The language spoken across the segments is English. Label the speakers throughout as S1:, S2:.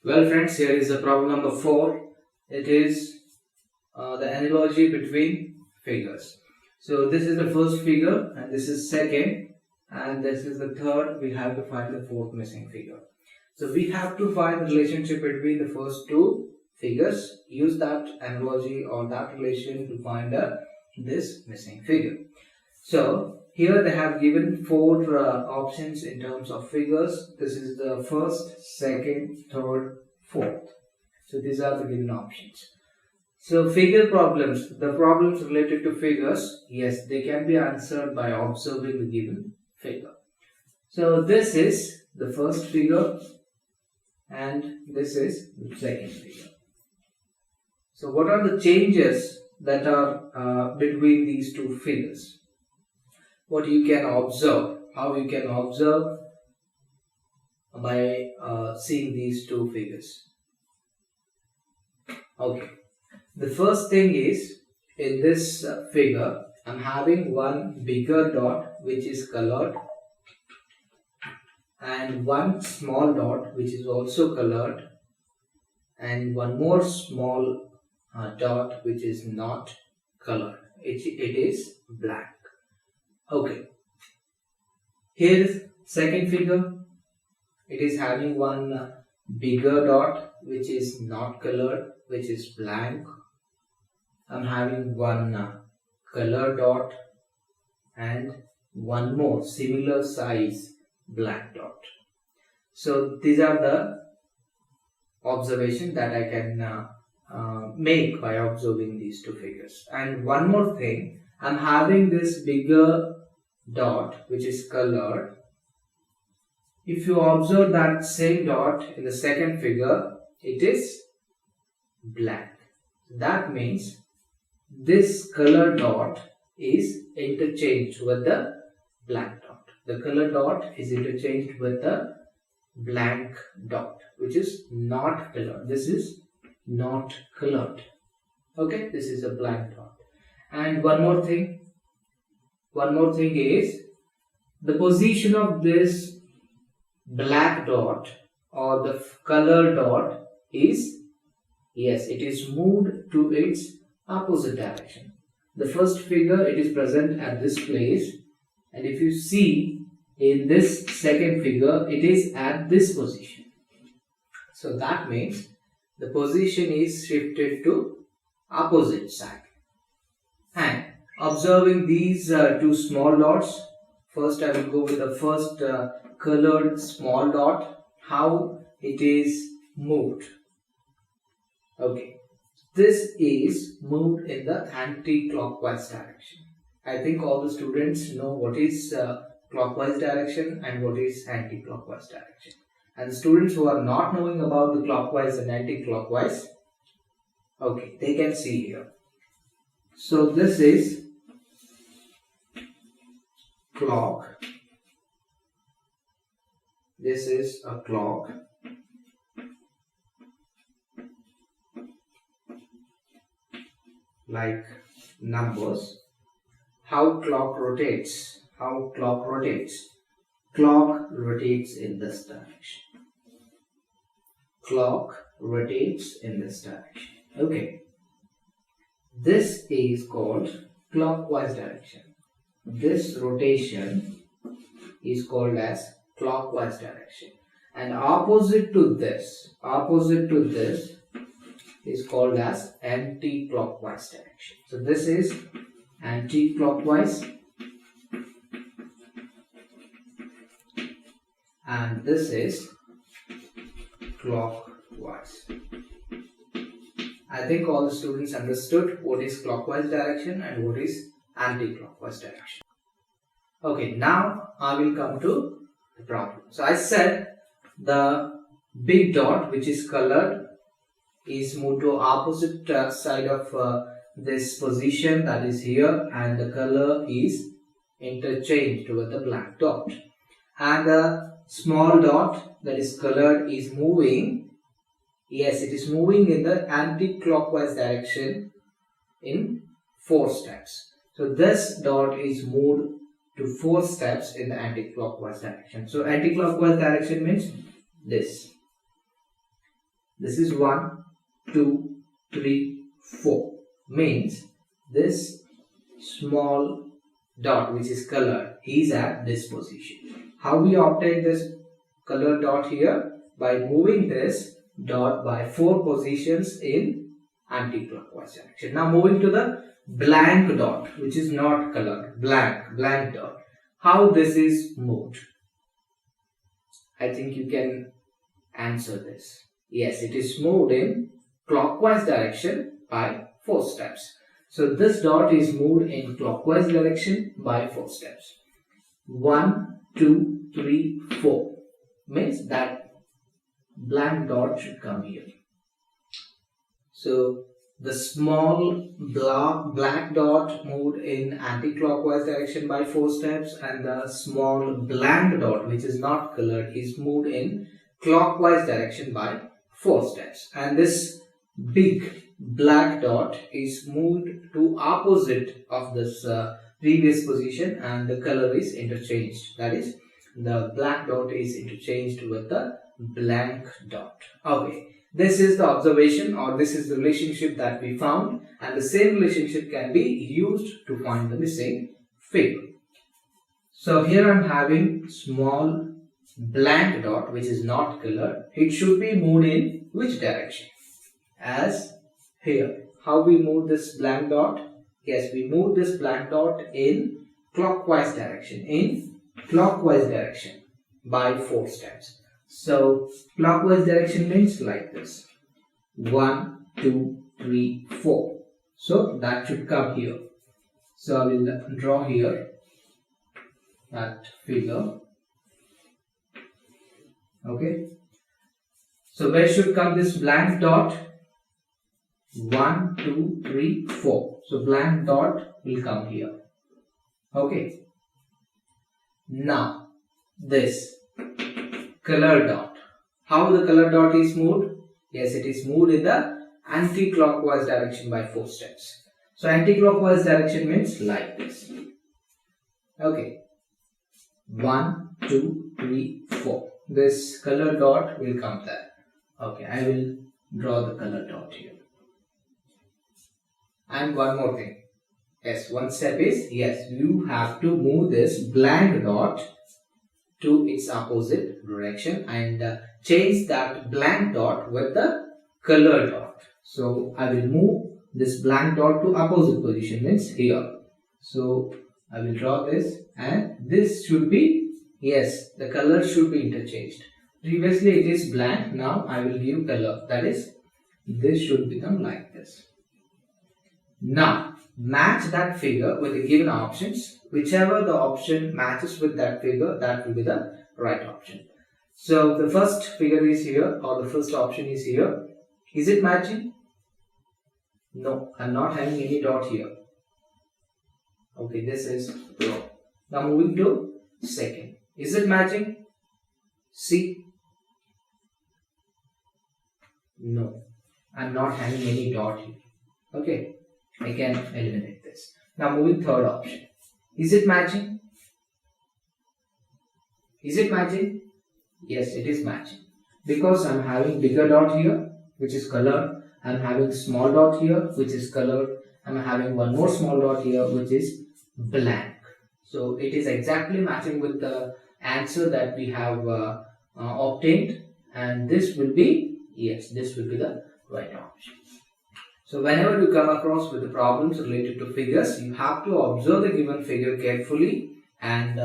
S1: Well friends, here is the problem number 4. It is the analogy between figures. So this is the first figure and this is second and this is the third. We have to find the fourth missing figure. So we have to find the relationship between the first two figures. Use that analogy or that relation to find this missing figure. So here they have given 4 options in terms of figures. This is the first, second, third, fourth. So these are the given options. So figure problems, the problems related to figures, yes, they can be answered by observing the given figure. So this is the first figure and this is the second figure. So what are the changes that are between these two figures? What you can observe, how you can observe by seeing these two figures. Okay, the first thing is, in this figure I'm having one bigger dot which is colored and one small dot which is also colored and one more small dot which is not colored. It is black. Okay, here is second figure. It is having one bigger dot which is not colored, which is blank. I'm having one color dot and one more similar size black dot. So these are the observations that I can make by observing these two figures. And one more thing, I'm having this bigger dot which is colored. If you observe that same dot in the second figure, it is black. That means this color dot is interchanged with the black dot. The color dot is interchanged with the blank dot which is not colored. This is not colored. Okay, this is a blank dot. And one more thing is the position of this black dot or the color dot is, yes, it is moved to its opposite direction. The first figure, it is present at this place, and if you see in this second figure, it is at this position. So that means the position is shifted to opposite side. And observing these two small dots, first I will go with the first colored small dot, how it is moved. Okay, this is moved in the anti-clockwise direction. I think all the students know what is clockwise direction and what is anti-clockwise direction. And the students who are not knowing about the clockwise and anti-clockwise, okay, they can see here. So this is clock. This is a clock. Like numbers. How clock rotates. Clock rotates in this direction. Clock rotates in this direction. Okay. This is called clockwise direction. This rotation is called as clockwise direction. And opposite to this is called as anti-clockwise direction. So this is anti-clockwise and this is clockwise. I think all the students understood what is clockwise direction and what is anti-clockwise direction. Okay, now I will come to the problem. So I said the big dot which is colored is moved to opposite side of this position, that is here, and the color is interchanged with the black dot. And the small dot that is colored is moving, yes, it is moving in the anti-clockwise direction in 4 steps. So this dot is moved to 4 steps in the anti-clockwise direction. So anti-clockwise direction means this. This is 1, 2, 3, 4. Means this small dot which is colored is at this position. How we obtain this colored dot here? By moving this dot by 4 positions in anti-clockwise direction. Now moving to the blank dot which is not colored, blank dot. How this is moved? I think you can answer this. Yes, it is moved in clockwise direction by 4 steps. So this dot is moved in clockwise direction by 4 steps. 1, 2, 3, 4. Means that blank dot should come here. So the small black dot moved in anti-clockwise direction by 4 steps, and the small blank dot which is not colored is moved in clockwise direction by 4 steps. And this big black dot is moved to opposite of this previous position, and the color is interchanged. That is, the black dot is interchanged with the blank dot. Okay, this is the observation, or this is the relationship that we found, and the same relationship can be used to find the missing figure. So here I am having small blank dot which is not colored. It should be moved in which direction? As here. How we move this blank dot? Yes, we move this blank dot in clockwise direction. In clockwise direction by 4 steps. So clockwise direction means like this. 1, 2, 3, 4. So that should come here. So I will draw here that figure. Okay. So where should come this blank dot? 1, 2, 3, 4. So blank dot will come here. Okay. Now this color dot. How the color dot is moved? Yes, it is moved in the anti-clockwise direction by 4 steps. So anti-clockwise direction means like this. Okay. 1, 2, 3, 4. This color dot will come there. Okay, I will draw the color dot here. And one more thing. Yes, one step is, yes, you have to move this blank dot to its opposite direction and change that blank dot with the color dot. So I will move this blank dot to opposite position, means here. So I will draw this, and this should be, yes, the color should be interchanged. Previously it is blank, now I will give color. That is, this should become like this. Now match that figure with the given options. Whichever the option matches with that figure, that will be the right option. So the first figure is here, or the first option is here. Is it matching? No, I am not having any dot here. Okay, this is wrong. Now moving to second. Is it matching? C? No, I am not having any dot here. Okay, I can eliminate this. Now moving third option. Is it matching? Is it matching? Yes, it is matching. Because I am having bigger dot here, which is colored. I am having small dot here, which is colored. I am having one more small dot here, which is blank. So it is exactly matching with the answer that we have obtained, and this will be, yes, this will be the right option. So whenever you come across with the problems related to figures, you have to observe the given figure carefully and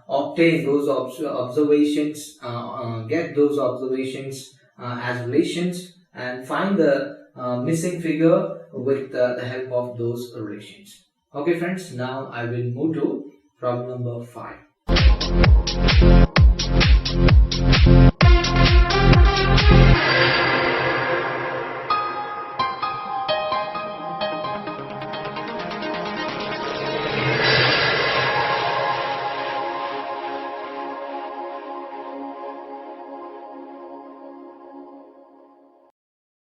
S1: obtain those observations, get those observations as relations, and find the missing figure with the help of those relations. Okay friends, now I will move to problem number 5.